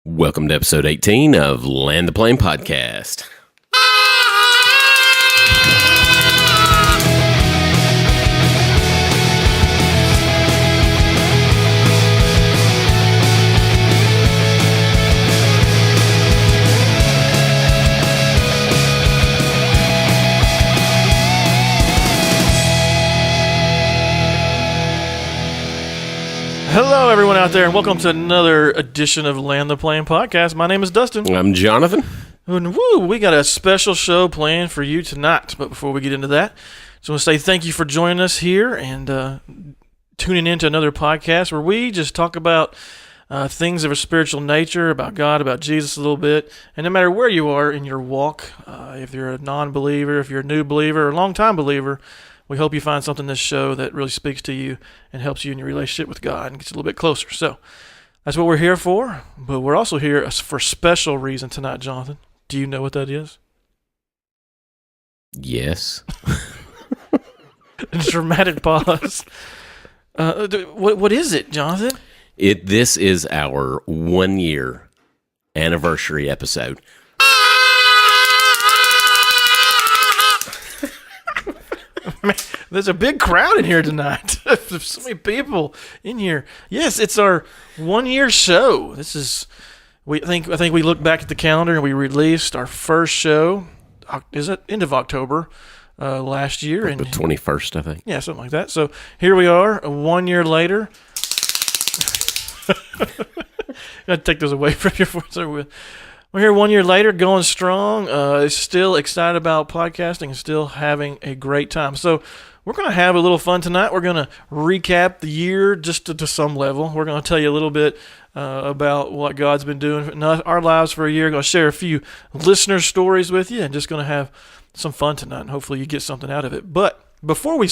Welcome to episode 18 of Land the Plane Podcast. Hello, everyone out there, and welcome to another edition of Land the Plane Podcast. My name is Dustin. I'm Jonathan. And we got a special show planned for you tonight. But before we get into that, just want to say thank you for joining us here and tuning in to another podcast where we just talk about things of a spiritual nature, about God, about Jesus a little bit. And no matter where you are in your walk, if you're a non-believer, if you're a new believer, or a long-time believer, we hope you find something in this show that really speaks to you and helps you in your relationship with God and gets you a little bit closer. So that's what we're here for, but we're also here for a special reason tonight, Jonathan. Do you know what that is? Yes. A dramatic pause. What is it, Jonathan? This is our 1-year anniversary episode. Man, there's a big crowd in here tonight. There's so many people in here. Yes, it's our 1-year show. This is. I think we looked back at the calendar and we released our first show. Is it end of October last year? The 21st, I think. Yeah, something like that. So here we are, 1 year later. I'd take those away from your voice. We're here 1 year later, going strong. Still excited about podcasting and still having a great time. So we're going to have a little fun tonight. We're going to recap the year just to some level. We're going to tell you a little bit about what God's been doing in our lives for a year. Going to share a few listener stories with you and just going to have some fun tonight. And hopefully you get something out of it. But before we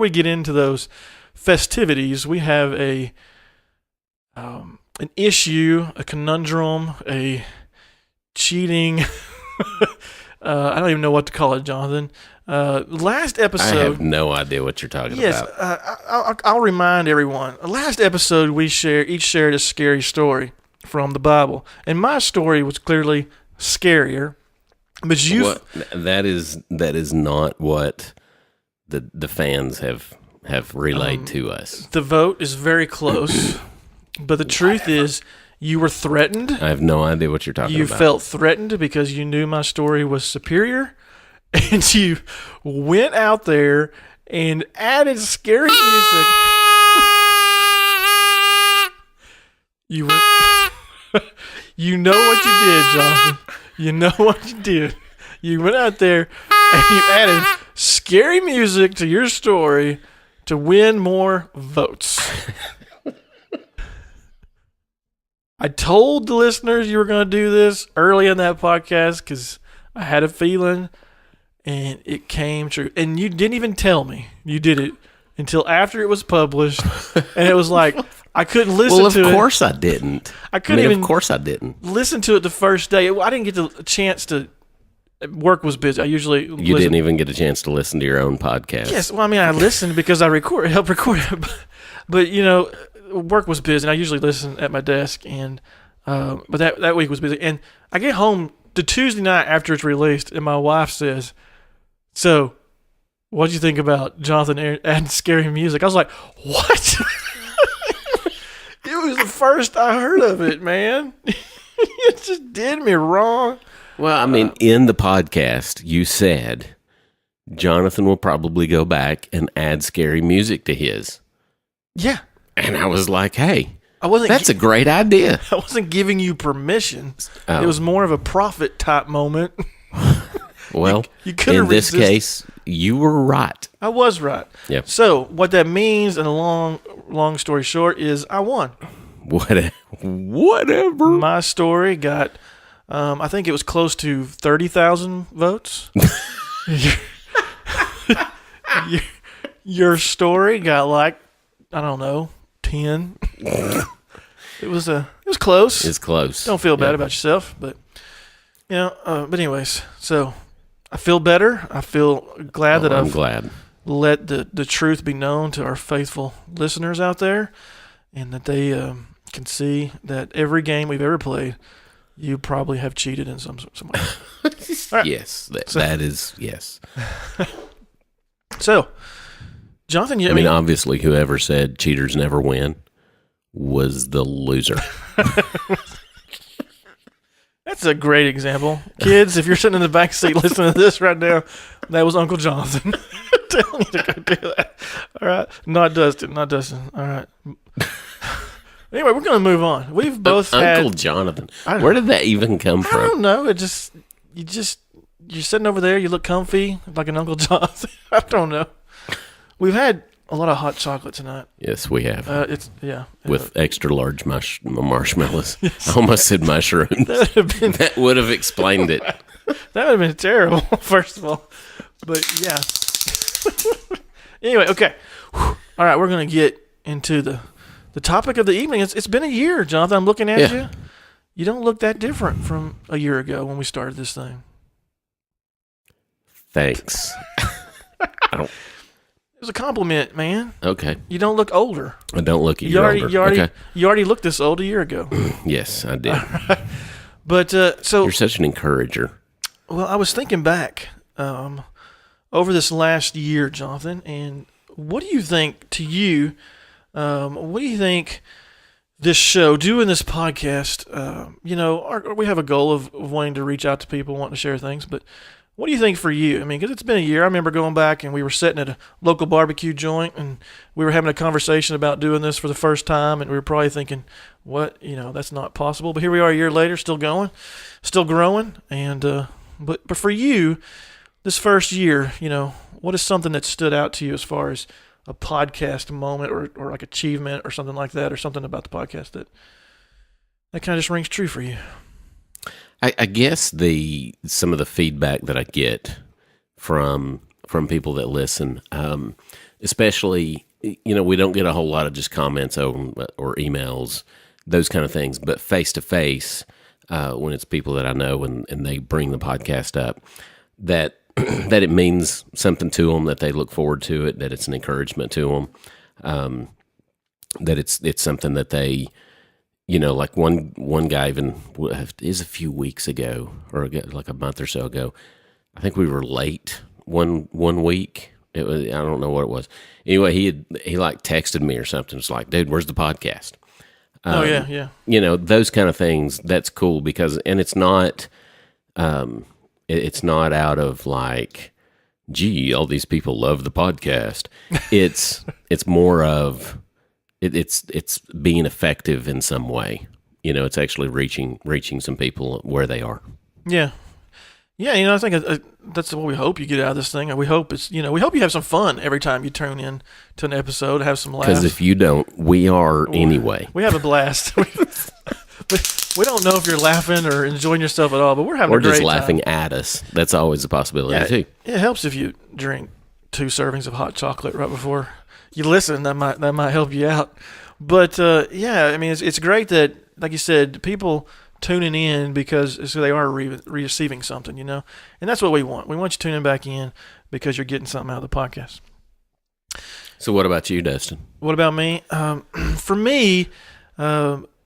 get into those festivities, we have an issue, a conundrum, a cheating. I don't even know what to call it, Jonathan. Last episode, I have no idea what you're talking about. I'll remind everyone. Last episode, we each shared a scary story from the Bible, and my story was clearly scarier. But that is not what the fans have relayed to us. The vote is very close, but the truth is, you were threatened. I have no idea what you're talking about. You felt threatened because you knew my story was superior, and you went out there and added scary music. You know what you did, Jonathan. You know what you did. You went out there and you added scary music to your story to win more votes. I told the listeners you were going to do this early in that podcast because I had a feeling, and it came true. And you didn't even tell me you did it until after it was published, and it was like I couldn't listen to it. Well, of course I didn't. Of course I didn't listen to it the first day. I didn't get the chance to. Work was busy. You didn't even get a chance to listen to your own podcast. Yes, well, I mean, I listened because I helped record it, but you know. Work was busy, and I usually listen at my desk, and but that week was busy. And I get home the Tuesday night after it's released, and my wife says, "So, what did you think about Jonathan adding scary music?" I was like, "What?" It was the first I heard of it, man. It just did me wrong. Well, I mean, in the podcast, you said Jonathan will probably go back and add scary music to his. Yeah. And I was like, hey, that's a great idea. I wasn't giving you permission. It was more of a prophet type moment. Well, in this case, you were right. I was right. Yep. So what that means, in a long story short, is I won. Whatever. My story got, I think it was close to 30,000 votes. Your story got like, I don't know, 10. It was close. It's close. Don't feel bad about yourself, but you know. But anyways, so I feel better. I feel glad that I've let the truth be known to our faithful listeners out there, and that they can see that every game we've ever played, you probably have cheated in some way. Right. Yes, that is yes. So, Jonathan, I mean, obviously, whoever said cheaters never win was the loser. That's a great example. Kids, if you're sitting in the back seat listening to this right now, that was Uncle Jonathan telling you to go do that. All right. Not Dustin. All right. Anyway, we're going to move on. We've both had... Uncle Jonathan. Where did that even come from? I don't know. You're sitting over there, you look comfy, like an Uncle Jonathan. I don't know. We've had a lot of hot chocolate tonight. Yes, we have. With extra large marshmallows. Yes. I almost said mushrooms. That would have explained it. That would have been terrible, first of all. But yeah. Anyway, okay. All right, we're going to get into the topic of the evening. It's been a year, Jonathan. I'm looking at you. You don't look that different from a year ago when we started this thing. Thanks. It was a compliment, man. Okay. You don't look older. I don't look a year older. You already looked this old a year ago. Yes, I did. But so you're such an encourager. Well, I was thinking back over this last year, Jonathan, and what do you think what do you think this show, doing this podcast, we have a goal of wanting to reach out to people, wanting to share things, but what do you think for you? I mean, because it's been a year. I remember going back and we were sitting at a local barbecue joint and we were having a conversation about doing this for the first time, and we were probably thinking, that's not possible. But here we are a year later, still going, still growing. And but for you, this first year, what is something that stood out to you as far as a podcast moment or like achievement or something like that, or something about the podcast that kind of just rings true for you? I guess some of the feedback that I get from people that listen, especially, we don't get a whole lot of just comments or emails, those kind of things, but face to face, when it's people that I know and they bring the podcast up, that that it means something to them, that they look forward to it, that it's an encouragement to them, that it's something that they. Like one guy even is a few weeks ago, or like a month or so ago. I think we were late one week. It was, I don't know what it was. Anyway, he like texted me or something. It's like, dude, where's the podcast? Yeah. Those kind of things. That's cool because, and it's not out of like, gee, all these people love the podcast. It's more of. It's being effective in some way. It's actually reaching some people where they are. Yeah. I think that's what we hope you get out of this thing. We hope we hope you have some fun every time you tune in to an episode, have some laughs. Because if you don't, we are anyway. We have a blast. We don't know if you're laughing or enjoying yourself at all, but we're having a great time. Or just laughing at us. That's always a possibility too. It helps if you drink 2 servings of hot chocolate right before you listen. That might help you out. But I mean, it's great that, like you said, people tuning in because they are receiving something, and that's what we want. We want you tuning back in because you're getting something out of the podcast. So what about you, Dustin? What about me? For me,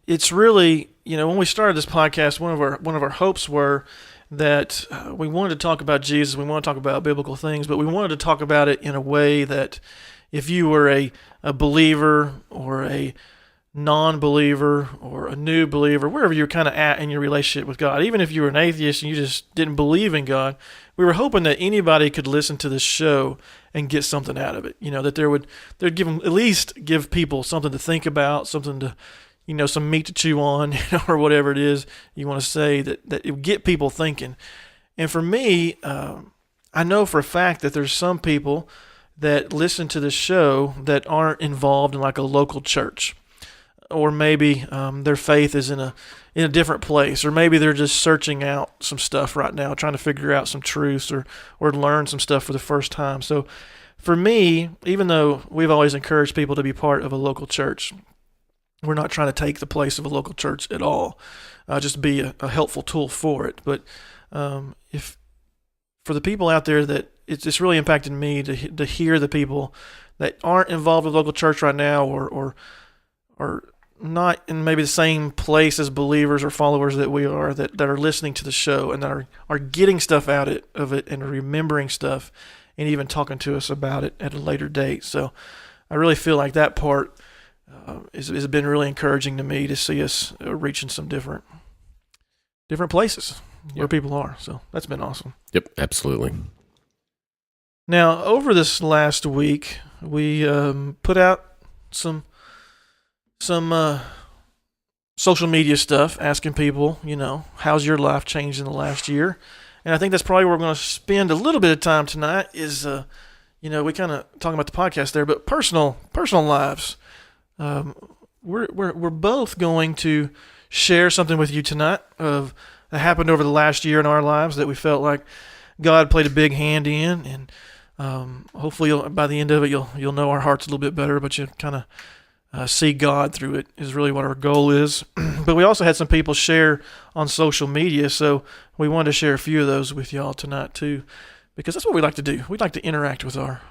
it's really, when we started this podcast, one of our hopes were that we wanted to talk about Jesus, we want to talk about biblical things, but we wanted to talk about it in a way that if you were a believer or a non-believer or a new believer, wherever you're kind of at in your relationship with God, even if you were an atheist and you just didn't believe in God, we were hoping that anybody could listen to this show and get something out of it. That they'd give them, at least give people something to think about, something to, some meat to chew on, or whatever it is you want to say, that it would get people thinking. And for me, I know for a fact that there's some people that listen to this show that aren't involved in like a local church, or maybe their faith is in a different place, or maybe they're just searching out some stuff right now, trying to figure out some truths or learn some stuff for the first time. So for me, even though we've always encouraged people to be part of a local church, we're not trying to take the place of a local church at all, just be a helpful tool for it. But if for the people out there that it's really impacted me to hear the people that aren't involved with local church right now, or not in maybe the same place as believers or followers that we are, that are listening to the show and that are getting stuff out of it and remembering stuff and even talking to us about it at a later date. So I really feel like that part has been really encouraging to me, to see us reaching some different places where people are. So that's been awesome. Yep, absolutely. Now, over this last week, we put out some social media stuff, asking people, how's your life changed in the last year? And I think that's probably where we're going to spend a little bit of time tonight. Is we kind of talking about the podcast there, but personal lives. We're both going to share something with you tonight that happened over the last year in our lives that we felt like God played a big hand in, and hopefully by the end of it you'll know our hearts a little bit better, but you kind of see God through it is really what our goal is. But we also had some people share on social media, so we wanted to share a few of those with y'all tonight too, because that's what we like to do. We like to interact with our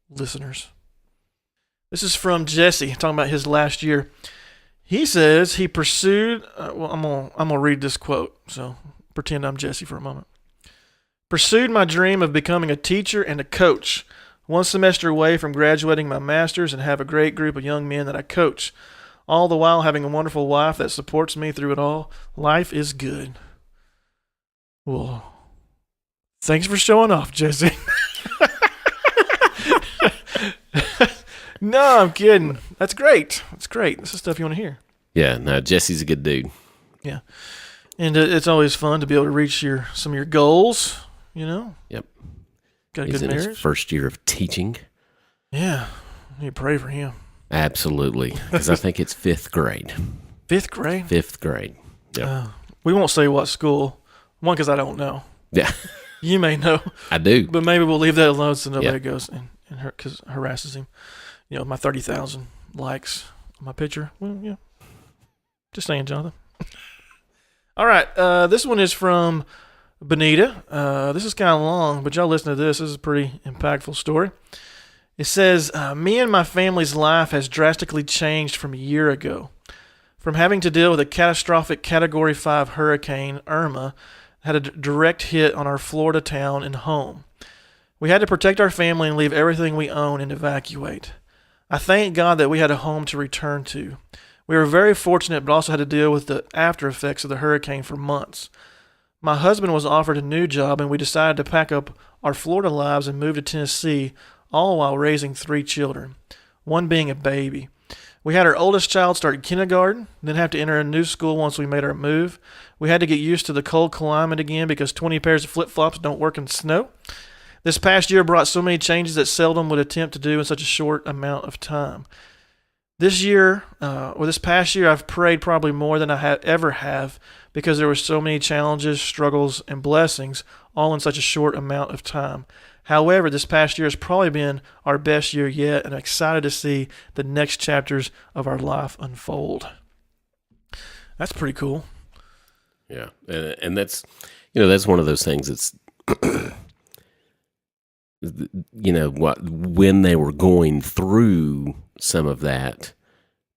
listeners. This is from Jesse, talking about his last year. He says he pursued, I'm gonna read this quote, so pretend I'm Jesse for a moment. Pursued my dream of becoming a teacher and a coach, one semester away from graduating my master's, and have a great group of young men that I coach, all the while having a wonderful wife that supports me through it all. Life is good. Well, thanks for showing off, Jesse. No, I'm kidding. That's great. That's great. This is stuff you want to hear. Yeah, no, Jesse's a good dude. Yeah. And it's always fun to be able to reach some of your goals, Yep. Got a He's good in marriage. his first year of teaching. Yeah. You pray for him. Absolutely, because I think it's 5th grade. 5th grade? 5th grade. Yeah. We won't say what school. One, because I don't know. Yeah. You may know. I do. But maybe we'll leave that alone so nobody goes and harasses him. My 30,000 likes on my picture. Well, yeah. Just saying, Jonathan. All right. This one is from Benita. This is kind of long, but y'all listen to this. This is a pretty impactful story. It says, me and my family's life has drastically changed from a year ago. From having to deal with a catastrophic Category 5 hurricane, Irma, had a direct hit on our Florida town and home. We had to protect our family and leave everything we own and evacuate. I thank God that we had a home to return to. We were very fortunate, but also had to deal with the after effects of the hurricane for months. My husband was offered a new job, and we decided to pack up our Florida lives and move to Tennessee, all while raising 3 children, one being a baby. We had our oldest child start kindergarten, then have to enter a new school once we made our move. We had to get used to the cold climate again because 20 pairs of flip-flops don't work in snow. This past year brought so many changes that seldom would attempt to do in such a short amount of time. This past year, I've prayed probably more than I ever have because there were so many challenges, struggles, and blessings all in such a short amount of time. However, this past year has probably been our best year yet, and I'm excited to see the next chapters of our life unfold. That's pretty cool. Yeah, and that's that's one of those things that's when they were going through some of that,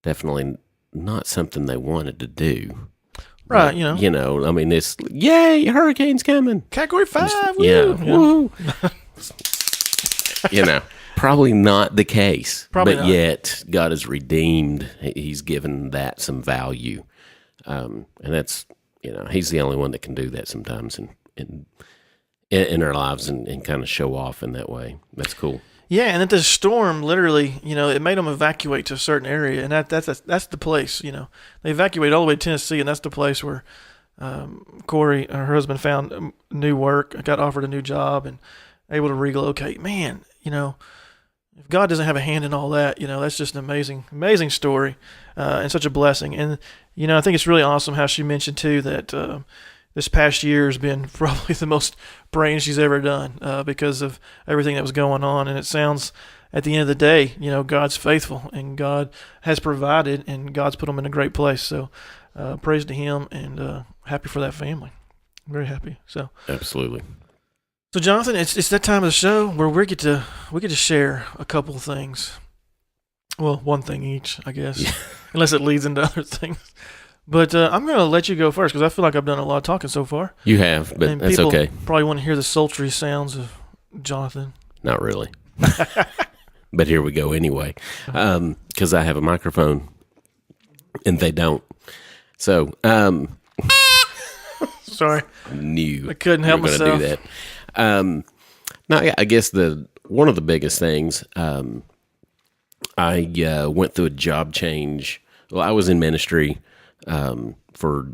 definitely not something they wanted to do. Right, I mean, it's, yay, hurricane's coming. Category 5, woo! Yeah, woo! Probably not the case. Probably but not. Yet, God has redeemed. He's given that some value. And that's, He's the only one that can do that sometimes in our lives and kind of show off in that way. That's cool. Yeah, and that the storm literally, it made them evacuate to a certain area, and that's the place, They evacuated all the way to Tennessee, and that's the place where Corey, her husband, found new work, got offered a new job, and able to relocate. Man, if God doesn't have a hand in all that, that's just an amazing story, and such a blessing. And, I think it's really awesome how she mentioned, too, that this past year has been probably the most praying she's ever done because of everything that was going on. And it sounds, at the end of the day, God's faithful and God has provided and God's put them in a great place. So praise to Him and happy for that family. Very happy. So absolutely. So Jonathan, it's that time of the show where we get to share a couple of things. Well, one thing each, I guess, unless it leads into other things. But I'm going to let you go first because I feel like I've done a lot of talking so far. You have, but And that's people okay. probably want to hear the sultry sounds of Jonathan. Not really. But here we go anyway, because I have a microphone and they don't. So, Sorry. knew I couldn't help you were gonna myself. do that. No, yeah, I guess one of the biggest things, I went through a job change. Well, I was in ministry for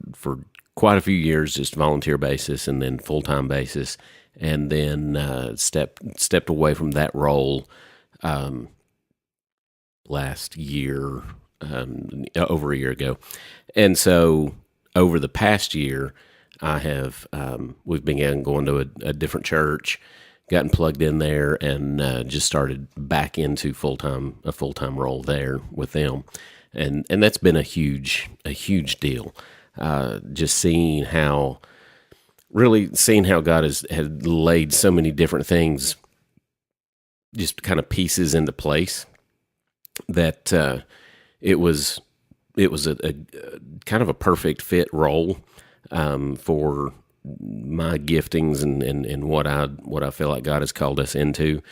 quite a few years, just volunteer basis, and then full time basis, and then stepped away from that role last year, over a year ago, and so over the past year, I have we've began going to a different church, gotten plugged in there, and just started back into a full time role there with them, and that's been a huge deal. Just seeing how God has laid so many different things, just kind of pieces into place, that it was a kind of a perfect fit role for my giftings and what I feel like God has called us into,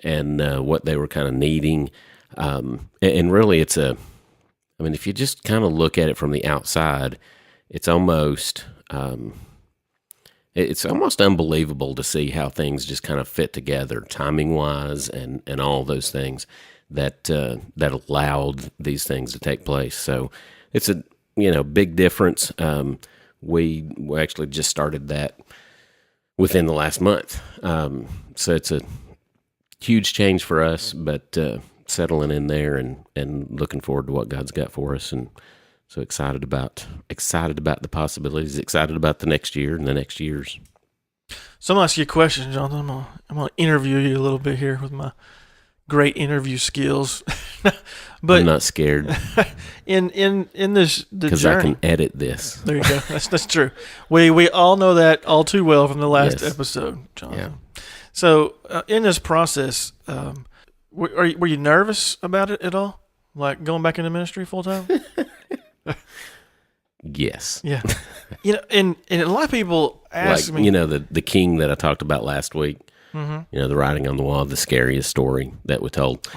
and what they were kind of needing. And really, if you just kind of look at it from the outside, it's almost unbelievable to see how things just kind of fit together, timing wise, and all those things that allowed these things to take place. So it's a big difference. We actually just started that within the last month. So it's a huge change for us, but settling in there and looking forward to what God's got for us, and so excited about the possibilities, excited about the next year and the next years. So I'm gonna ask you a question, Jonathan. I'm gonna interview you a little bit here with my great interview skills. But I'm not scared in the because journey, I can edit this. There you go. That's true. We all know that all too well from the last Yes. episode, Jonathan. Yeah. So in this process, were you nervous about it at all? Like going back into ministry full time? Yes. Yeah. And a lot of people ask Like, me. the king that I talked about last week. Mm-hmm. The writing on the wall, the scariest story that we told.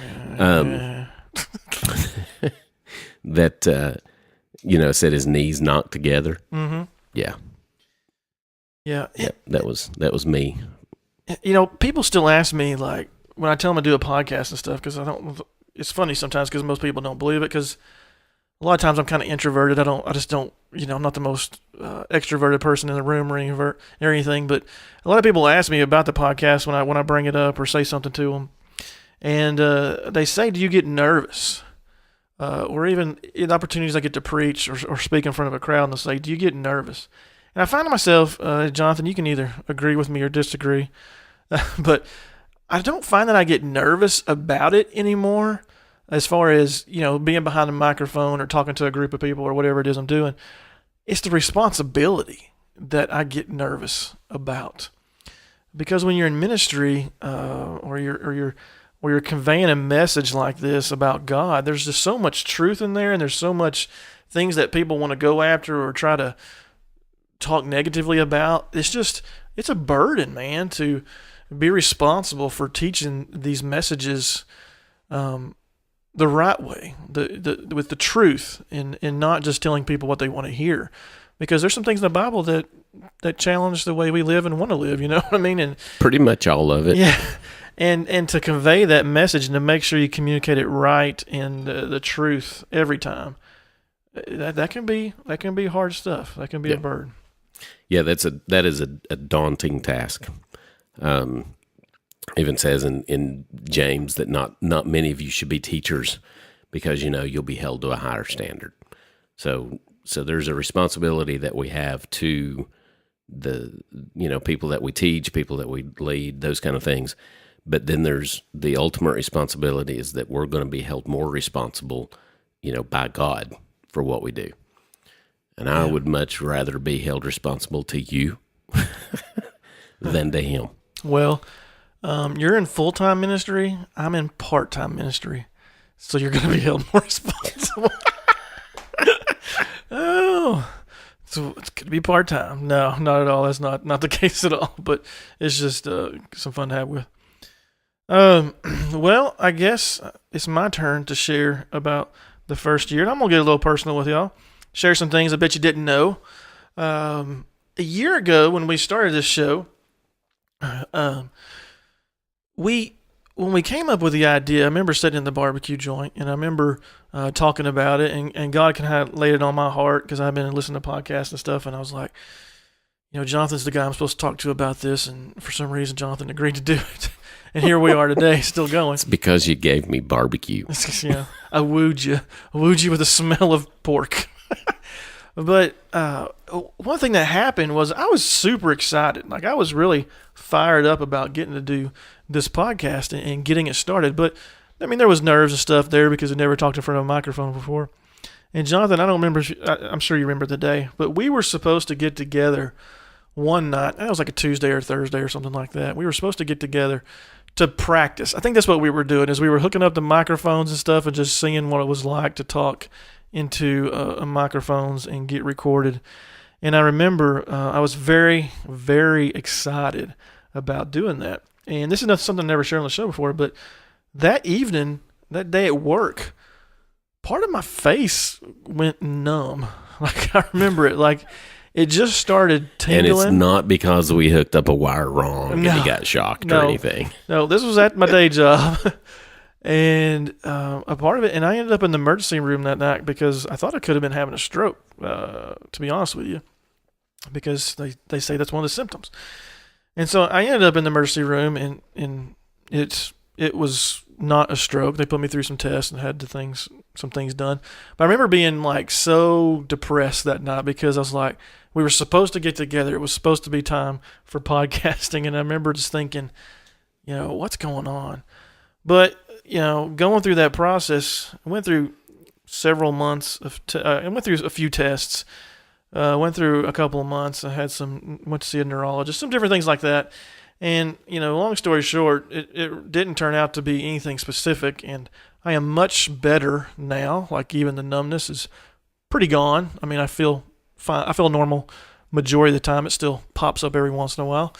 That said his knees knocked together. Mm-hmm. Yeah. Yeah. That was me. People still ask me, like, when I tell them I do a podcast and stuff, because it's funny sometimes because most people don't believe it, because a lot of times I'm kind of introverted. I'm not the most extroverted person in the room or anything, but a lot of people ask me about the podcast when I bring it up or say something to them. And they say, do you get nervous? Or even in opportunities I get to preach or speak in front of a crowd, and they'll say, do you get nervous? And I find myself, Jonathan, you can either agree with me or disagree, but I don't find that I get nervous about it anymore, as far as, being behind a microphone or talking to a group of people or whatever it is I'm doing. It's the responsibility that I get nervous about. Because when you're in ministry, or you're conveying a message like this about God, there's just so much truth in there, and there's so much things that people want to go after or try to talk negatively about. It's a burden, man, to be responsible for teaching these messages the right way, with the truth, and not just telling people what they want to hear. Because there's some things in the Bible that challenge the way we live and want to live, you know what I mean? And Pretty much all of it. yeah, and to convey that message and to make sure you communicate it right and the truth every time, that can be hard stuff. That can be a burden. Yeah, that is a daunting task. Even says in James that not many of you should be teachers, because you'll be held to a higher standard. So there's a responsibility that we have to the people that we teach, people that we lead, those kind of things. But then there's the ultimate responsibility is that we're going to be held more responsible, by God for what we do. And I would much rather be held responsible to you than to him. Well, you're in full-time ministry. I'm in part-time ministry. so you're going to be held more responsible. Oh, so it's going to be part-time. No, not at all. That's not the case at all, but it's just some fun to have with. Well, I guess it's my turn to share about the first year. And I'm going to get a little personal with y'all. Share some things I bet you didn't know. A year ago when we started this show, when we came up with the idea, I remember sitting in the barbecue joint, and I remember talking about it, and God kind of laid it on my heart because I've been listening to podcasts and stuff, and I was like, Jonathan's the guy I'm supposed to talk to about this, and for some reason, Jonathan agreed to do it. And here we are today, still going. It's because you gave me barbecue. I wooed you. I wooed you with the smell of pork. But one thing that happened was I was super excited. Like, I was really fired up about getting to do this podcast and getting it started. But, I mean, there was nerves and stuff there because I never talked in front of a microphone before. And, Jonathan, I don't remember, I'm sure you remember the day, but we were supposed to get together one night. It was like a Tuesday or Thursday or something like that. We were supposed to get together to practice. I think that's what we were doing, is we were hooking up the microphones and stuff and just seeing what it was like to talk into microphones and get recorded. And I remember I was very, very excited about doing that. And this is not something I never shared on the show before, but that evening, that day at work, part of my face went numb. Like, I remember it. Like, it just started tingling. And it's not because we hooked up a wire wrong and he got shocked or anything. No, this was at my day job. And a part of it, and I ended up in the emergency room that night because I thought I could have been having a stroke, to be honest with you, because they say that's one of the symptoms. And so I ended up in the emergency room, and it was not a stroke. They put me through some tests and had some things done. But I remember being like so depressed that night because I was like, we were supposed to get together. It was supposed to be time for podcasting, and I remember just thinking, what's going on? But going through that process, I went through several months I went through a few tests. Went through a couple of months. I went to see a neurologist, some different things like that. And, long story short, it didn't turn out to be anything specific. And I am much better now. Like, even the numbness is pretty gone. I mean, I feel fine. I feel normal majority of the time. It still pops up every once in a while.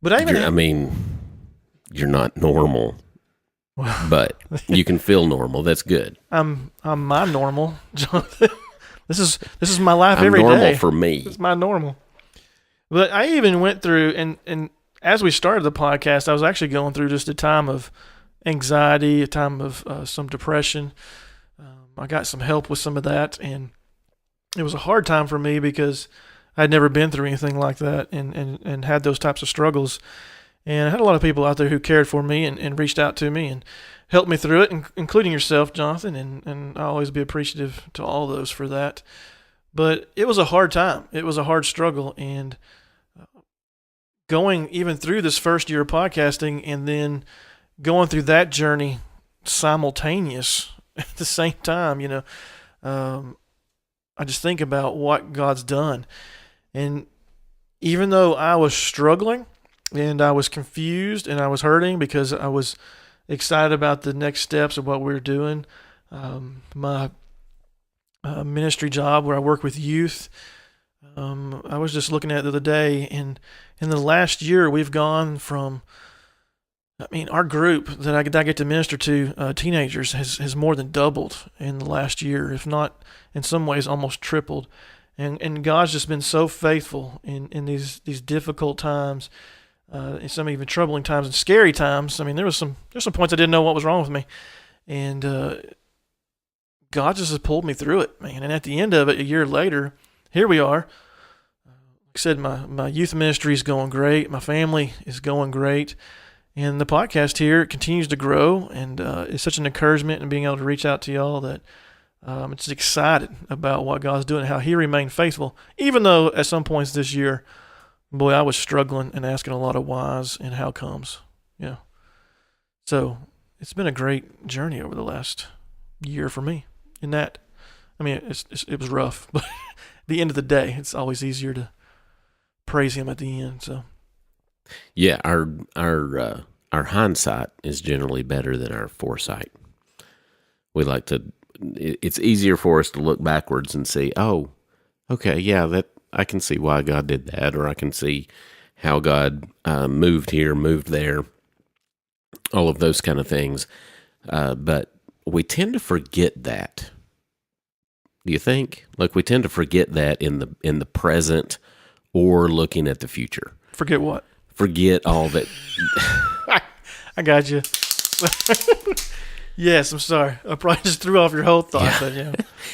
But you're not normal. But you can feel normal. That's good. I'm my normal, Jonathan. This is my life every day. Normal for me. It's my normal. But I even went through, and as we started the podcast, I was actually going through just a time of anxiety, a time of some depression. I got some help with some of that, and it was a hard time for me because I'd never been through anything like that and had those types of struggles. And I had a lot of people out there who cared for me and reached out to me and helped me through it, including yourself, Jonathan, and I'll always be appreciative to all those for that. But it was a hard time. It was a hard struggle, and going even through this first year of podcasting and then going through that journey simultaneous at the same time, I just think about what God's done. And even though I was struggling and I was confused and I was hurting because I was excited about the next steps of what we were doing, my ministry job where I work with youth, I was just looking at it the other day, and in the last year we've gone from, our group that I get to minister to, teenagers, has more than doubled in the last year, if not in some ways almost tripled. And God's just been so faithful in these difficult times, in some even troubling times and scary times. There's some points I didn't know what was wrong with me, and God just has pulled me through it, man. And at the end of it, a year later, here we are. Like I said, my youth ministry is going great. My family is going great. And the podcast here continues to grow, and it's such an encouragement in being able to reach out to y'all that I'm just excited about what God's doing and how He remained faithful, even though at some points this year, boy, I was struggling and asking a lot of whys and how comes. So it's been a great journey over the last year for me. In that, it was rough, but at the end of the day, it's always easier to praise Him at the end. So, yeah, our hindsight is generally better than our foresight. We like to. It's easier for us to look backwards and see, oh, okay, yeah, that I can see why God did that, or I can see how God moved here, moved there, all of those kind of things. But we tend to forget that. Do you think? Like we tend to forget that in the present or looking at the future. Forget what? Forget all that. I got you. Yes, I'm sorry. I probably just threw off your whole thought. Yeah. But, yeah.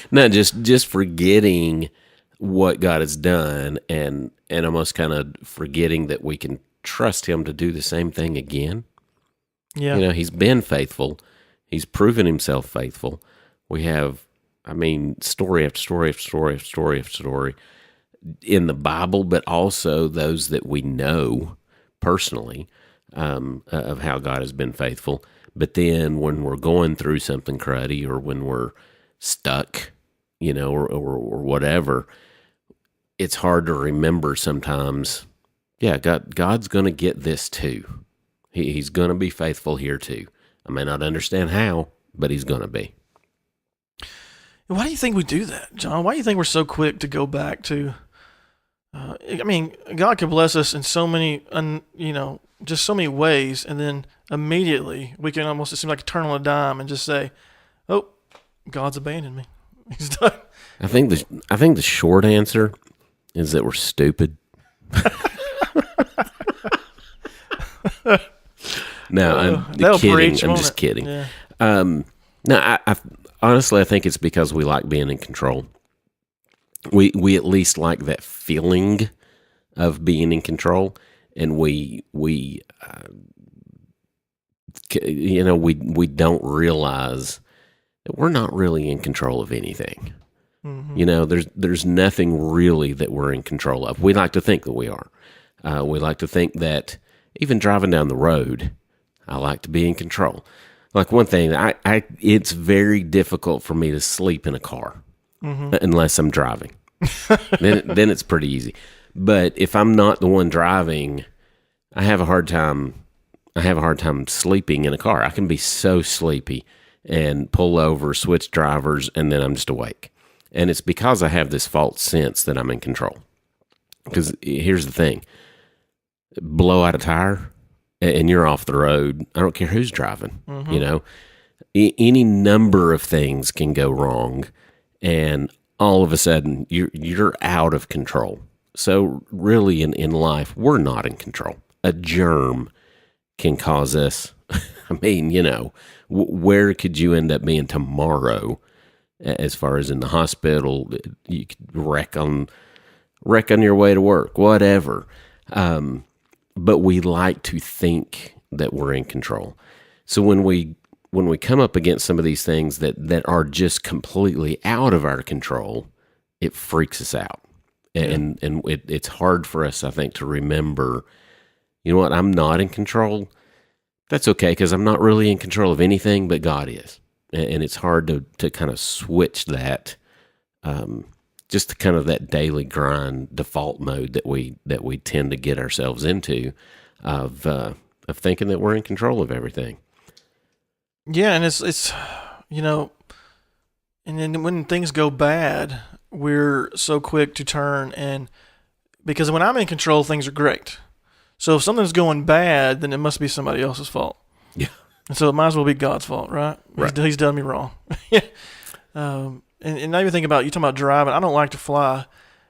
No, just forgetting what God has done and almost kind of forgetting that we can trust him to do the same thing again. Yeah. You know, he's been faithful. He's proven himself faithful. We have, story after story after story after story after story in the Bible, but also those that we know personally of how God has been faithful. But then when we're going through something cruddy or when we're stuck, you know, or whatever, it's hard to remember sometimes, yeah, God's going to get this too. He's going to be faithful here too. I may not understand how, but he's going to be. Why do you think we do that, John? Why do you think we're so quick to go back to, God can bless us in so many, just so many ways, and then immediately we can almost, it seems like turn on a dime and just say, oh, God's abandoned me. He's done. I think the short answer is that we're stupid. No, I'm kidding. I'm just kidding. Yeah. No, I honestly, I think it's because we like being in control. We at least like that feeling of being in control, and we don't realize that we're not really in control of anything. Mm-hmm. You know, there's nothing really that we're in control of. We like to think that we are. We like to think that even driving down the road, I like to be in control. Like one thing, it's very difficult for me to sleep in a car unless I'm driving. then it's pretty easy. But if I'm not the one driving, I have a hard time sleeping in a car. I can be so sleepy and pull over, switch drivers, and then I'm just awake. And it's because I have this false sense that I'm in control. Because here's the thing. Blow out a tire and you're off the road. I don't care who's driving. You know, any number of things can go wrong, and all of a sudden you're out of control. So really, in life, we're not in control. A germ can cause us. Where could you end up being tomorrow? As far as in the hospital, you could wreck on your way to work, whatever. But we like to think that we're in control. So when we come up against some of these things that are just completely out of our control, it freaks us out. And it's hard for us, I think, to remember, you know what, I'm not in control. That's okay, because I'm not really in control of anything, but God is. And it's hard to kind of switch that, just to kind of that daily grind default mode that we tend to get ourselves into, of thinking that we're in control of everything. Yeah, and it's and then when things go bad, we're so quick to turn, and because when I'm in control, things are great. So if something's going bad, then it must be somebody else's fault. Yeah. And so it might as well be God's fault, right? He's done me wrong. Yeah. And now you think about, you talking about driving. I don't like to fly.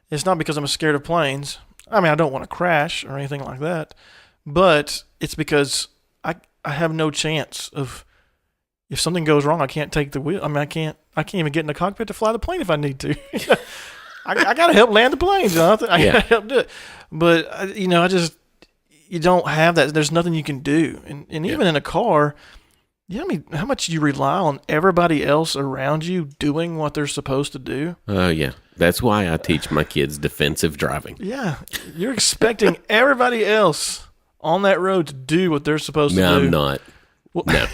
It's not because I'm scared of planes. I mean, I don't want to crash or anything like that. But it's because I have no chance of, if something goes wrong, I can't take the wheel. I mean, I can't even get in the cockpit to fly the plane if I need to. I got to help land the plane, Jonathan. I got to help do it. But, you don't have that. There's nothing you can do. And even in a car, how much you rely on everybody else around you doing what they're supposed to do? Oh, yeah. That's why I teach my kids defensive driving. Yeah. You're expecting everybody else on that road to do what they're supposed to do. No, I'm not. Well, no,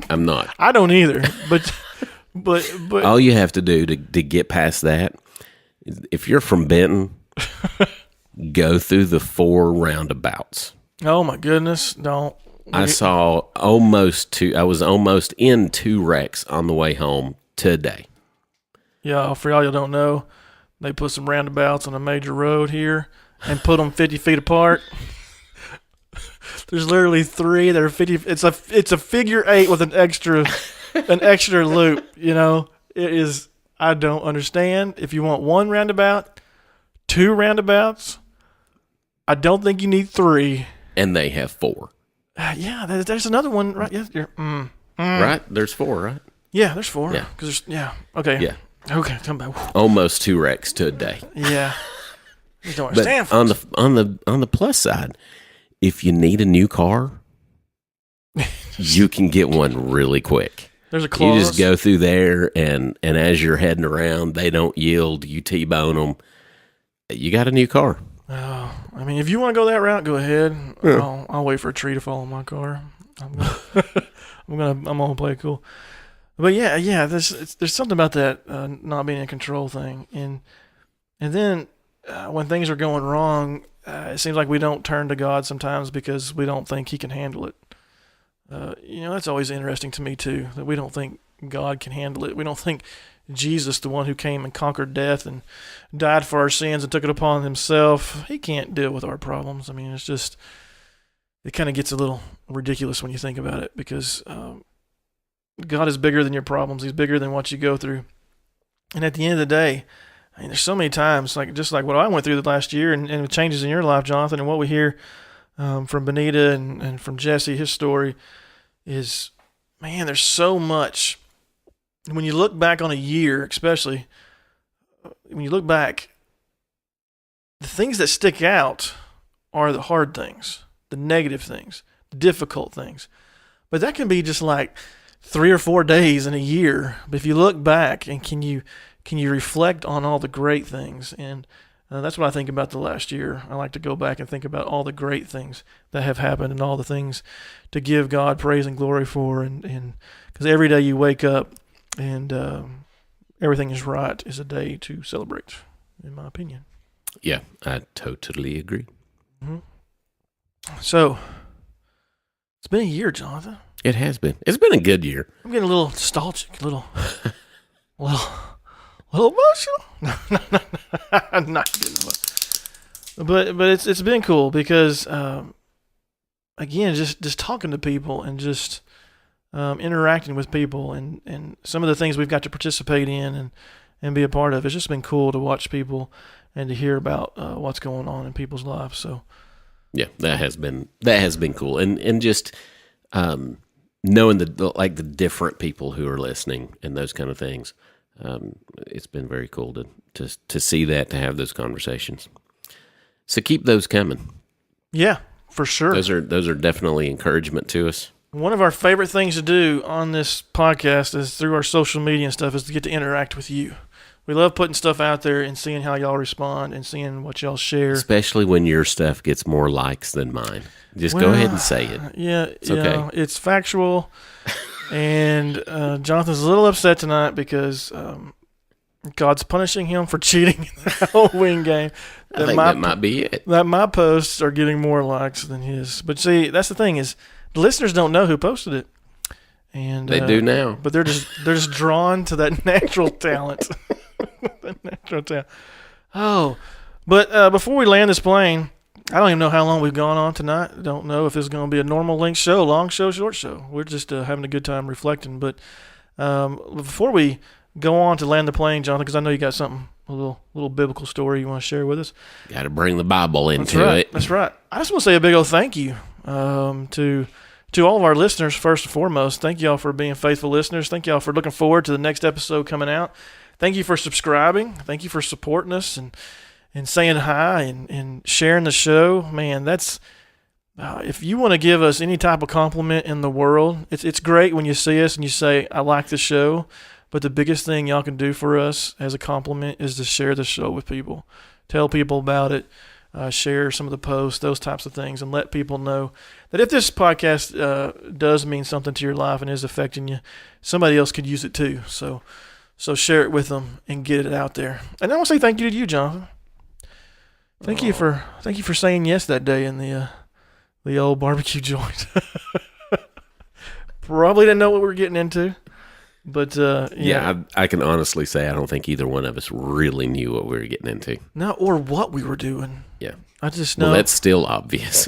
I'm not. I don't either. But all you have to do to get past that is, if you're from Benton, go through the 4 roundabouts. Oh my goodness! Don't. I saw almost two. I was almost in 2 wrecks on the way home today. Yeah, for y'all don't know, they put some roundabouts on a major road here and put them 50 feet apart. There's literally 3 that are 50. It's a figure 8 with an extra loop. You know, it is. I don't understand. If you want 1 roundabout, 2 roundabouts, I don't think you need 3. And they have 4. Yeah, there's another one, right? Yeah, Right? There's 4, right? Yeah, there's 4. Yeah. Cause okay. Yeah. Okay, come back. Almost 2 wrecks today. Yeah. You don't But understand. on the plus side, if you need a new car, you can get one really quick. There's a clause. You just go through there, and as you're heading around, they don't yield. You T-bone them. You got a new car. Oh, I mean, if you want to go that route, go ahead. Yeah. I'll wait for a tree to fall on my car. I'm gonna play it cool. But yeah. There's something about that not being in control thing, and then when things are going wrong, it seems like we don't turn to God sometimes because we don't think He can handle it. That's always interesting to me too, that we don't think God can handle it. We don't think Jesus, the one who came and conquered death and died for our sins and took it upon Himself, He can't deal with our problems. I mean, it kind of gets a little ridiculous when you think about it, because God is bigger than your problems. He's bigger than what you go through. And at the end of the day, I mean, there's so many times, just like what I went through the last year, and the changes in your life, Jonathan, and what we hear from Benita and from Jesse, his story is, man, there's so much. When you look back on a year, especially, when you look back, the things that stick out are the hard things, the negative things, the difficult things. But that can be just like 3 or 4 days in a year. But if you look back, and can you reflect on all the great things? And that's what I think about the last year. I like to go back and think about all the great things that have happened and all the things to give God praise and glory for. And because every day you wake up and everything is right is a day to celebrate, in my opinion. Yeah, I totally agree. Mm-hmm. So, it's been a year, Jonathan. It has been. It's been a good year. I'm getting a little nostalgic, a little emotional. No, I'm not getting emotional. But it's been cool because again, just talking to people and just interacting with people and some of the things we've got to participate in and be a part of. It's just been cool to watch people and to hear about what's going on in people's lives. So yeah, that has been cool, and just knowing the different people who are listening and those kind of things. It's been very cool to see that, to have those conversations. So keep those coming. Yeah, for sure. Those are definitely encouragement to us. One of our favorite things to do on this podcast is through our social media and stuff is to get to interact with you. We love putting stuff out there and seeing how y'all respond and seeing what y'all share. Especially when your stuff gets more likes than mine. Just go ahead and say it. Yeah, it's okay. It's factual. And Jonathan's a little upset tonight because God's punishing him for cheating in the Halloween game. I think that might be it. That my posts are getting more likes than his. But see, that's the thing is, the listeners don't know who posted it. And they do now. But they're just drawn to that natural talent. That natural talent. Oh, but before we land this plane, I don't even know how long we've gone on tonight. I don't know if this is going to be a normal length show, long show, short show. We're just having a good time reflecting. But before we go on to land the plane, Jonathan, because I know you got something, a little biblical story you want to share with us. Got to bring the Bible into it. That's right. I just want to say a big old thank you to all of our listeners, first and foremost. Thank y'all for being faithful listeners. Thank y'all for looking forward to the next episode coming out. Thank you for subscribing. Thank you for supporting us and saying hi and sharing the show. Man, that's if you want to give us any type of compliment in the world, it's great when you see us and you say, I like the show. But the biggest thing y'all can do for us as a compliment is to share the show with people. Tell people about it. Share some of the posts, those types of things, and let people know that if this podcast does mean something to your life and is affecting you, somebody else could use it too. So share it with them and get it out there. And I want to say thank you to you, Jonathan. Thank you for saying yes that day in the the old barbecue joint. Probably didn't know what we were getting into, but I can honestly say I don't think either one of us really knew what we were getting into. no, or what we were doing. Yeah. I just know. Well, that's still obvious.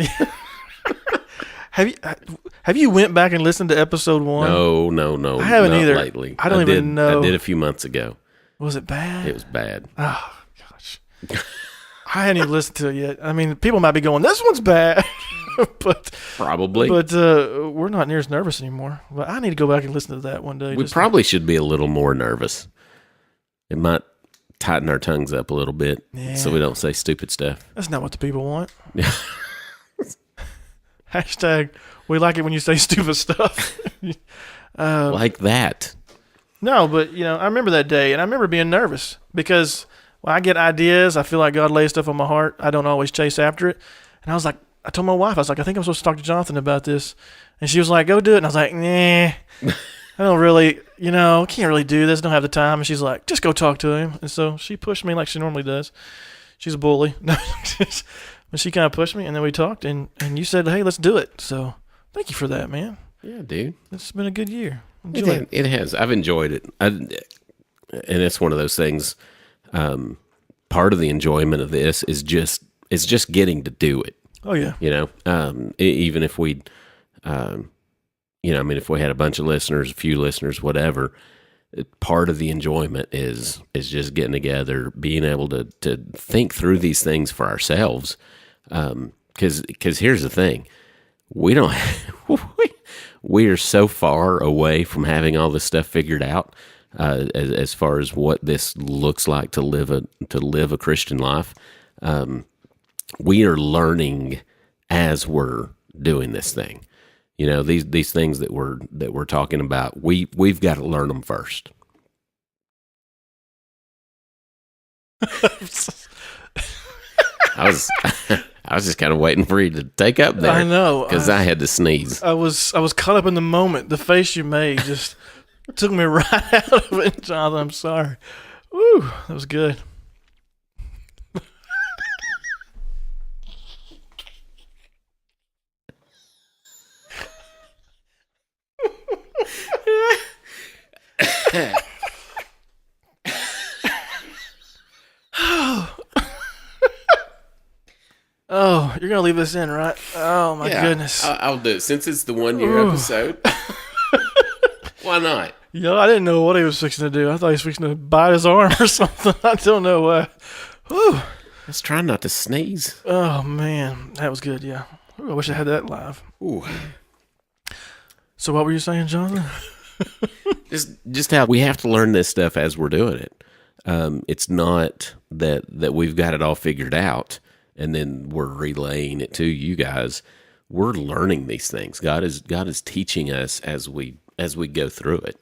Have you went back and listened to episode 1? No. I haven't not either. lately. I don't even know. I did a few months ago. Was it bad? It was bad. Oh gosh, I hadn't even listened to it yet. I mean, people might be going, "This one's bad," but Probably. we're not near as nervous anymore. But I need to go back and listen to that one day. We probably should be a little more nervous. It might tighten our tongues up a little bit so we don't say stupid stuff. That's not what the people want. Hashtag, we like it when you say stupid stuff. Like that. No, but, I remember that day, and I remember being nervous because when I get ideas, I feel like God lays stuff on my heart. I don't always chase after it. And I told my wife, I was like, I think I'm supposed to talk to Jonathan about this. And she was like, go do it. And I was like, nah, I don't really, can't really do this. Don't have the time. And she's like, just go talk to him. And so she pushed me like she normally does. She's a bully. But she kind of pushed me, and then we talked, and you said, hey, let's do it. So thank you for that, man. Yeah, dude. It's been a good year. It has. I've enjoyed it. And it's one of those things. Part of the enjoyment of this is just getting to do it. Oh yeah. Even if we, if we had a bunch of listeners, a few listeners, whatever, part of the enjoyment is just getting together, being able to think through these things for ourselves. Because here's the thing, we don't. We are so far away from having all this stuff figured out as far as what this looks like to live a Christian life. We are learning as we're doing this thing. These things that we're talking about. We've got to learn them first. I was just kind of waiting for you to take up there. I know, because I had to sneeze. I was caught up in the moment. The face you made just took me right out of it, Jonathan. I'm sorry. Woo, that was good. Oh, you're going to leave this in, right? Oh, my goodness. I'll do it. Since it's the 1 year episode, why not? I didn't know what he was fixing to do. I thought he was fixing to bite his arm or something. I don't know what. Whew. Let's try not to sneeze. Oh, man. That was good, yeah. Ooh, I wish I had that live. Ooh. So what were you saying, Jonathan? just how we have to learn this stuff as we're doing it. It's not that we've got it all figured out and then we're relaying it to you guys. We're learning these things. God is teaching us as we go through it.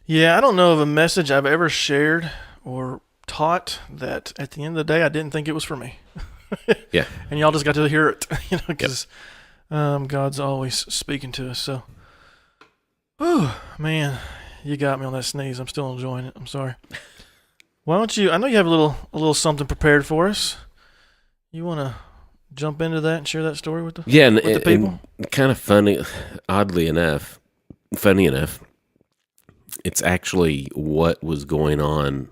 Yeah, I don't know of a message I've ever shared or taught that at the end of the day I didn't think it was for me. Yeah. And y'all just got to hear it, because God's always speaking to us. So, man, you got me on that sneeze. I'm still enjoying it. I'm sorry. Why don't you? I know you have a little something prepared for us. You want to jump into that and share that story with the the people? And kind of funny enough, it's actually what was going on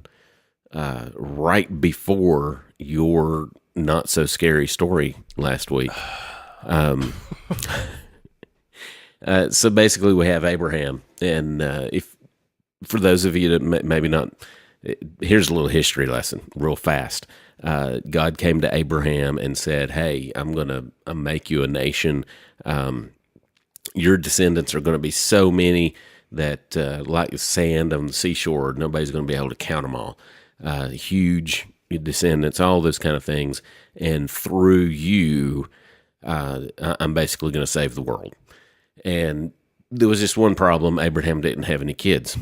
right before your not so scary story last week. So basically, we have Abraham, and if for those of you that maybe not, here's a little history lesson, real fast. God came to Abraham and said, "Hey, I'm gonna make you a nation. Your descendants are going to be so many that, like sand on the seashore, nobody's going to be able to count them all. Huge descendants, all those kind of things. And through you, I'm basically going to save the world." And there was just one problem. Abraham didn't have any kids.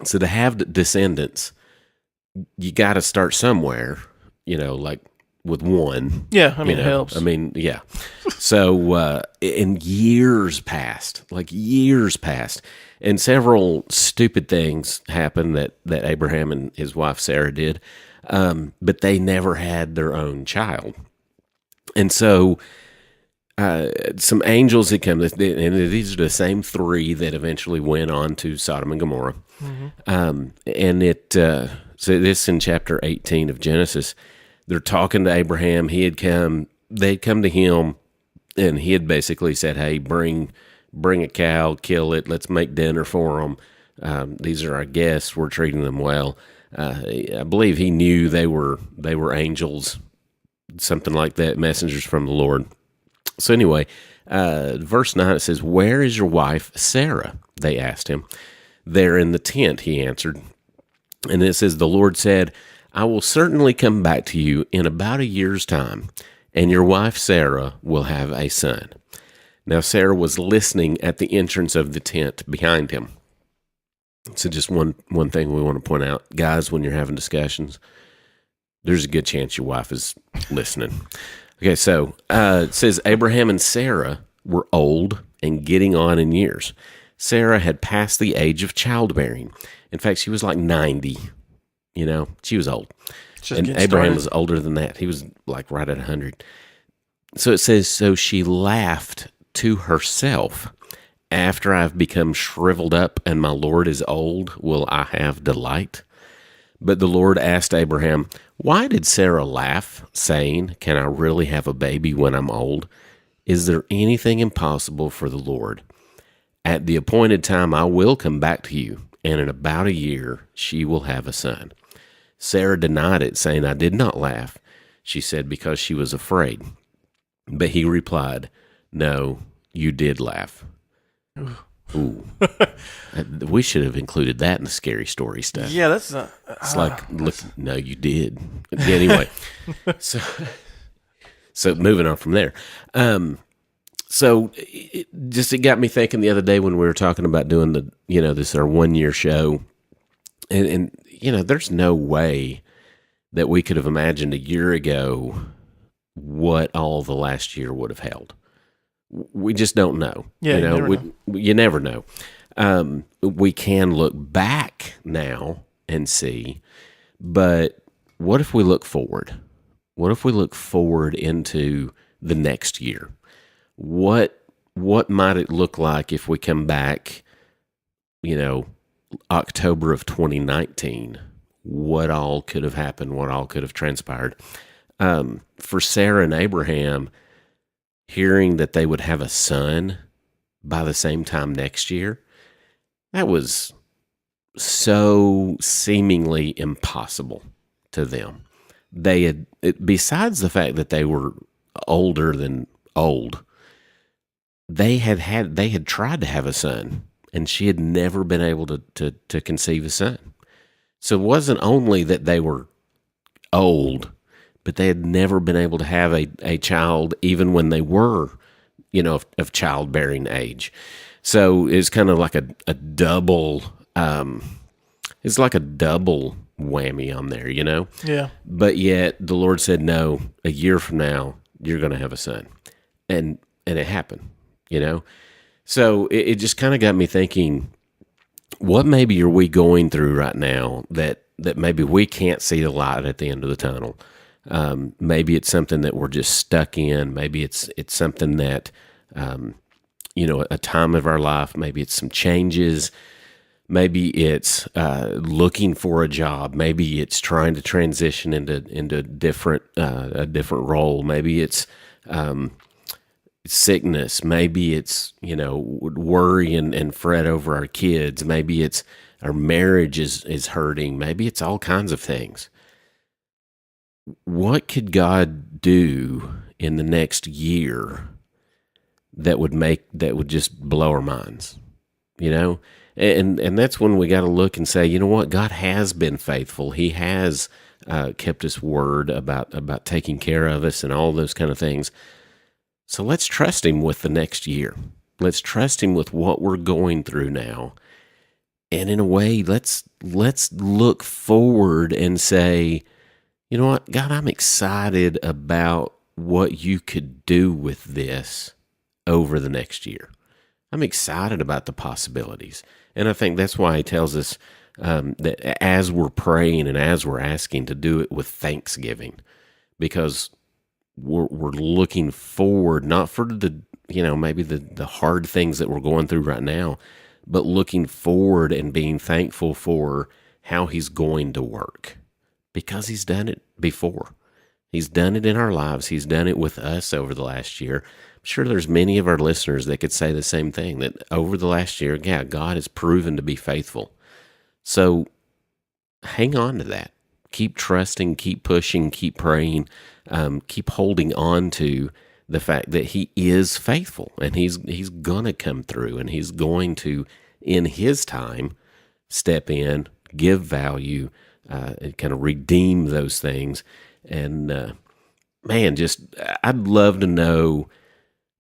So to have descendants, you got to start somewhere, like with one. Yeah, I mean, it helps. I mean, yeah. So, and years passed, and several stupid things happened that Abraham and his wife Sarah did, but they never had their own child. And so some angels had come, and these are the same three that eventually went on to Sodom and Gomorrah. And so this in chapter 18 of Genesis, they're talking to Abraham. They'd come to him, and he had basically said, "Hey, bring a cow, kill it. Let's make dinner for them. These are our guests. We're treating them well." I believe he knew they were angels, something like that, messengers from the Lord. So anyway, verse 9, it says, "Where is your wife Sarah?" They asked him. "There in the tent," he answered. And it says, "The Lord said, I will certainly come back to you in about a year's time, and your wife Sarah will have a son." Now Sarah was listening at the entrance of the tent behind him. So just one thing we want to point out, guys, when you're having discussions, there's a good chance your wife is listening. Okay, so it says Abraham and Sarah were old and getting on in years. Sarah had passed the age of childbearing. In fact, she was like 90. She was old. And Abraham was older than that. He was like right at 100. So it says, so she laughed to herself. "After I've become shriveled up and my Lord is old, will I have delight?" But the Lord asked Abraham, "Why did Sarah laugh, saying, 'Can I really have a baby when I'm old?' Is there anything impossible for the Lord? At the appointed time I will come back to you, and in about a year she will have a son." Sarah denied it, saying, "I did not laugh." She said, because she was afraid. But he replied, "No, you did laugh." Ooh. We should have included that in the scary story stuff. Yeah, that's not. It's like, look, no, you did. Yeah, anyway, so moving on from there. So it got me thinking the other day when we were talking about doing this our 1 year show, and there's no way that we could have imagined a year ago what all the last year would have held. We just don't know. Yeah, you never know. We can look back now and see, but what if we look forward? What if we look forward into the next year? What might it look like if we come back, October of 2019? What all could have happened? What all could have transpired? For Sarah and Abraham, hearing that they would have a son by the same time next year, that was so seemingly impossible to them. They had, besides the fact that they were older than old, they had tried to have a son, and she had never been able to conceive a son. So it wasn't only that they were old, but they had never been able to have a child, even when they were, of childbearing age. So it's kind of like a double. It's like a double whammy on there, Yeah. But yet the Lord said, "No, a year from now you're going to have a son," and it happened, So it just kind of got me thinking, what maybe are we going through right now that maybe we can't see the light at the end of the tunnel? Maybe it's something that we're just stuck in. Maybe it's something that, a time of our life. Maybe it's some changes. Maybe it's looking for a job. Maybe it's trying to transition into a different role. Maybe it's sickness. Maybe it's worry and fret over our kids. Maybe it's our marriage is hurting. Maybe it's all kinds of things. What could God do in the next year that would just blow our minds? And that's when we got to look and say, what? God has been faithful. He has kept his word about taking care of us and all those kind of things. So let's trust him with the next year. Let's trust him with what we're going through now. And in a way, let's look forward and say, you know what, God, I'm excited about what you could do with this over the next year. I'm excited about the possibilities. And I think that's why he tells us that as we're praying and as we're asking, to do it with thanksgiving, because we're looking forward, not for the, maybe the hard things that we're going through right now, but looking forward and being thankful for how he's going to work, because he's done it before. He's done it in our lives. He's done it with us over the last year. I'm sure there's many of our listeners that could say the same thing, that over the last year, yeah, God has proven to be faithful. So hang on to that. Keep trusting, keep pushing, keep praying, keep holding on to the fact that he is faithful, and he's going to come through, and he's going to, in his time, step in, give value, and kind of redeem those things. And man, I'd love to know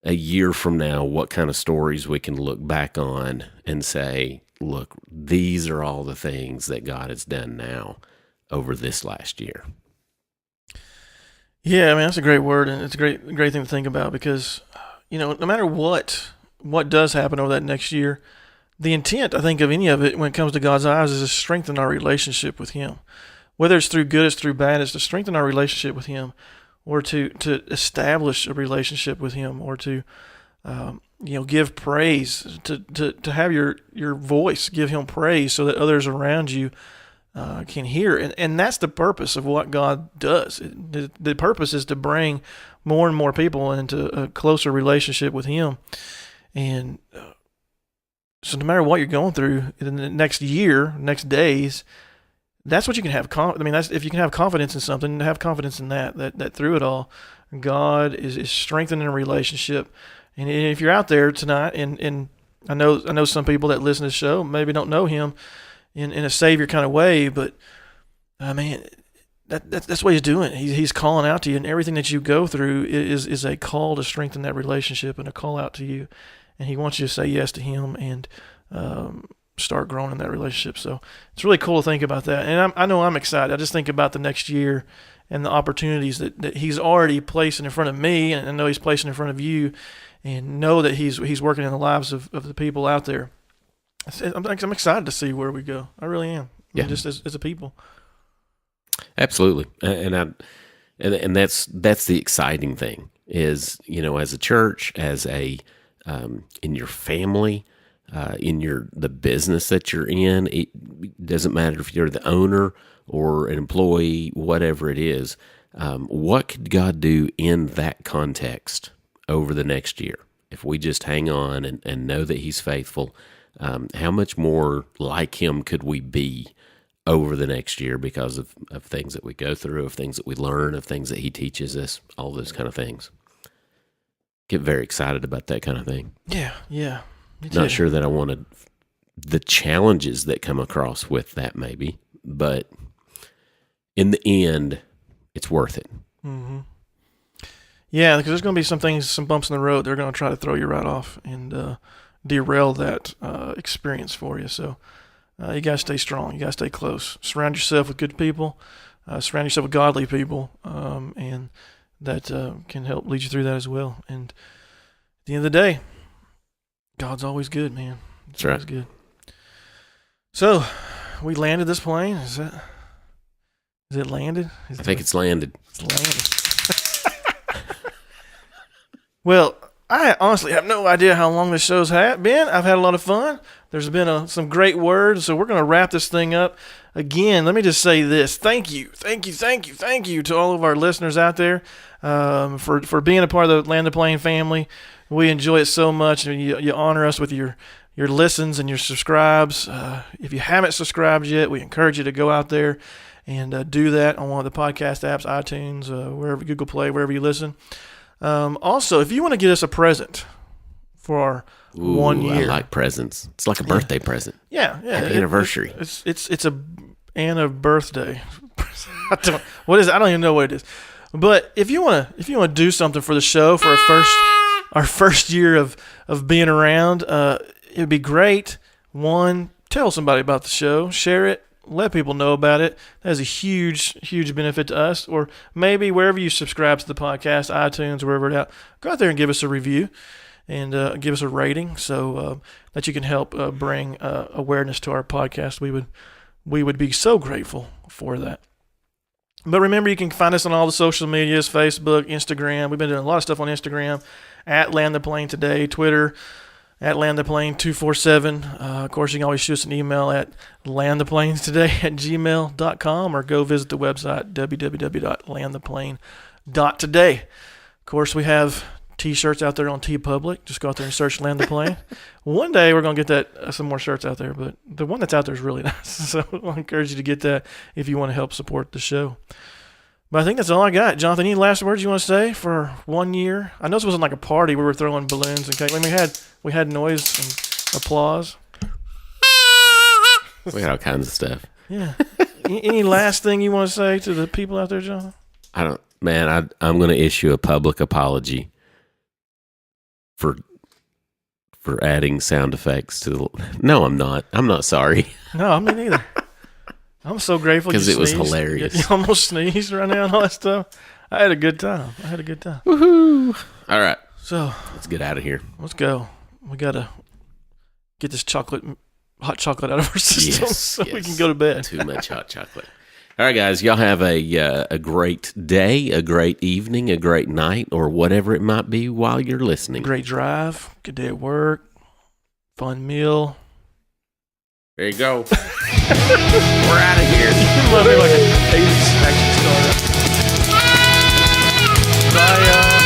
a year from now what kind of stories we can look back on and say, look, these are all the things that God has done now over this last year. Yeah, I mean, that's a great word, and it's a great thing to think about, because, no matter what does happen over that next year, the intent, I think, of any of it when it comes to God's eyes is to strengthen our relationship with him. Whether it's through good, it's through bad, it's to strengthen our relationship with him, or to establish a relationship with him, or to, give praise, to have your voice give him praise so that others around you can hear. And that's the purpose of what God does. The purpose is to bring more and more people into a closer relationship with him. And so no matter what you're going through in the next year, next days, that's what you can have. That's if you can have confidence in something, have confidence in that through it all, God is strengthening a relationship. And if you're out there tonight, and I know some people that listen to the show maybe don't know him in a savior kind of way, but man, that's what he's doing. He's calling out to you, and everything that you go through is a call to strengthen that relationship and a call out to you. And he wants you to say yes to him and start growing in that relationship. So it's really cool to think about that. And I know I'm excited. I just think about the next year and the opportunities that he's already placing in front of me, and I know he's placing in front of you, and know that he's working in the lives of the people out there. I'm excited to see where we go. I really am. Yeah. Just as a people. Absolutely. And that's the exciting thing is, as a church, as in your family, in the business that you're in, it doesn't matter if you're the owner or an employee, whatever it is. What could God do in that context over the next year? If we just hang on and know that he's faithful, how much more like him could we be over the next year because of things that we go through, of things that we learn, of things that he teaches us, all those kind of things. Get very excited about that kind of thing. Yeah. Not sure that I wanted the challenges that come across with that maybe, but in the end, it's worth it. Mm-hmm. Yeah, because there's going to be some bumps in the road. They're going to try to throw you right off and derail that experience for you. So you got to stay strong. You got to stay close. Surround yourself with good people. Surround yourself with godly people, and that can help lead you through that as well. And at the end of the day, God's always good, man. That's right. Always good. So we landed this plane. Is it landed? I think it's landed. It's landed. Well, I honestly have no idea how long this show's been. I've had a lot of fun. There's been some great words, so we're going to wrap this thing up. Again, let me just say this. Thank you to all of our listeners out there for being a part of the Land the Plane family. We enjoy it so much, and you honor us with your listens and your subscribes. If you haven't subscribed yet, we encourage you to go out there and do that on one of the podcast apps, iTunes, wherever, Google Play, wherever you listen. Also, if you want to get us a present for our 1 year. I like presents. It's like a birthday present. Yeah. Happy anniversary. It's a birthday. What is it? I don't even know what it is. But if you want to do something for the show for our first year of being around, it'd be great. One, tell somebody about the show, share it, let people know about it. That has a huge benefit to us. Or maybe wherever you subscribe to the podcast, iTunes, wherever it's at, go out there and give us a review and give us a rating so that you can help bring awareness to our podcast. We would be so grateful for that. But remember, you can find us on all the social medias, Facebook, Instagram. We've been doing a lot of stuff on Instagram, at Land the Plane Today, Twitter, at Land the Plane 247. Of course, you can always shoot us an email at landtheplanestoday@gmail.com, or go visit the website, www.landtheplane.today. Of course, we have T-shirts out there on TeePublic. Just go out there and search Land the Plane. One day we're going to get that some more shirts out there, but the one that's out there is really nice. So I encourage you to get that if you want to help support the show. But I think that's all I got. Jonathan, any last words you want to say for 1 year? I know this wasn't like a party where we were throwing balloons and cake. I mean, we had noise and applause. We had all kinds of stuff. Yeah. Any last thing you want to say to the people out there, Jonathan? I'm going to issue a public apology for adding sound effects to the... No, I'm not. I'm not sorry. No, me neither. I'm so grateful because you it was sneezed. hilarious. You almost sneezed right now and all that stuff. I had a good time. Woohoo! All right, So let's get out of here. let's go. We gotta get this hot chocolate out of our system so we can go to bed. Too much hot chocolate. All right, guys, y'all have a great day, a great evening, a great night, or whatever it might be while you're listening. Great drive. Good day at work. Fun meal. There you go. We're out of here. Like an 80s action star. Bye, y'all.